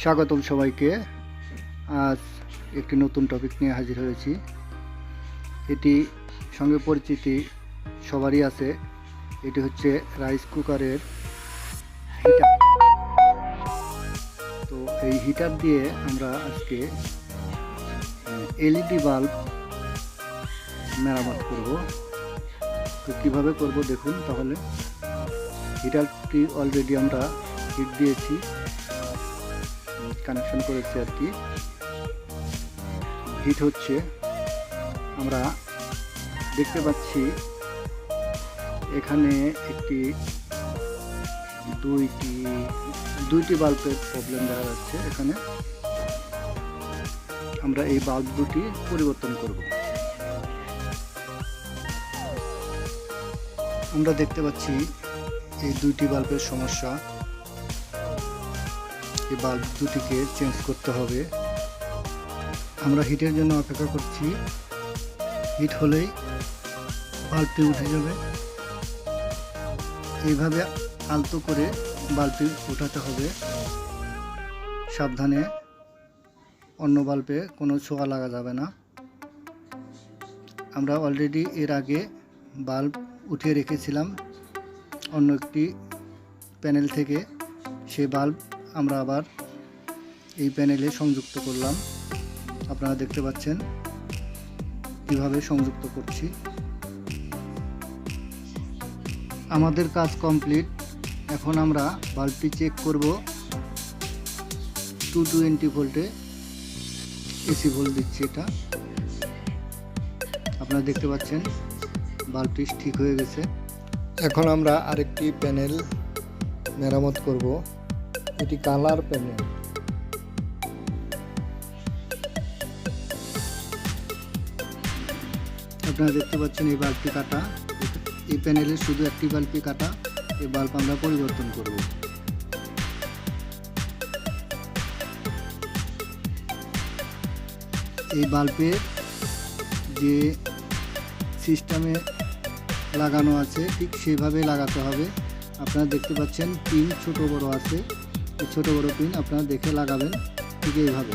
স্বাগতম সবাইকে। আজ একটি নতুন টপিক নিয়ে হাজির হয়েছি। এটি সঙ্গে পরিচিতি সবারই আছে। এটি হচ্ছে রাইস কুকারের হিটার। তো এই হিটার দিয়ে আমরা আজকে এলইডি বাল্ব মেরামত করব। তো কীভাবে করব দেখুন। তাহলে হিটারটি অলরেডি আমরা হিট দিয়েছি, কানেকশন করেছি আর কি। হিট হচ্ছে, আমরা দেখতে পাচ্ছি এখানে দুইটি বাল্বের প্রবলেম দেখা যাচ্ছে। এখানে আমরা এই বাল্ব দুটি পরিবর্তন করব। আমরা দেখতে পাচ্ছি এই দুইটি বাল্বের সমস্যা। এই বাল্ব দুটিকে চেঞ্জ করতে হবে। আমরা হিটের জন্য অপেক্ষা করছি। হিট হলেই বাল্বটি উঠে যাবে। এইভাবে আলতো করে বাল্বটি উঠাতে হবে, সাবধানে। অন্য বাল্বে কোনো ছোঁয়া লাগা যাবে না। আমরা অলরেডি এর আগে বাল্ব উঠিয়ে রেখেছিলাম অন্য একটি প্যানেল থেকে। সেই বাল্ব আমরা আবার এই প্যানেলে সংযুক্ত করলাম। আপনারা দেখতে পাচ্ছেন কিভাবে সংযুক্ত করছি। আমাদের কাজ কমপ্লিট। এখন আমরা বাল্বটি চেক করব। 220 ভোল্টে এসি ভোল্ট দিচ্ছি এটা। আপনারা দেখতে পাচ্ছেন বাল্বটি ঠিক হয়ে গেছে। এখন আমরা আরেকটি প্যানেল মেরামত করব। এটি কালার প্যানেল। আপনারা দেখতে পাচ্ছেন এই বাল্বটি কাটা। এই প্যানেলের শুধু একটি বাল্বই কাটা। এই বাল্ব আমরা পরিবর্তন করব। এই বাল্বের যে সিস্টেমে লাগানো আছে ঠিক সেইভাবে লাগাতে হবে। আপনারা দেখতে পাচ্ছেন পিন ছোট বড় আছে। এই ছোট বড় পিন আপনারা দেখে লাগাবেন ঠিক এইভাবে।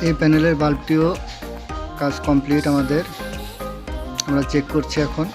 এই প্যানেলের বাল্বটিও কাজ কমপ্লিট আমাদের। আমরা চেক করছি এখন।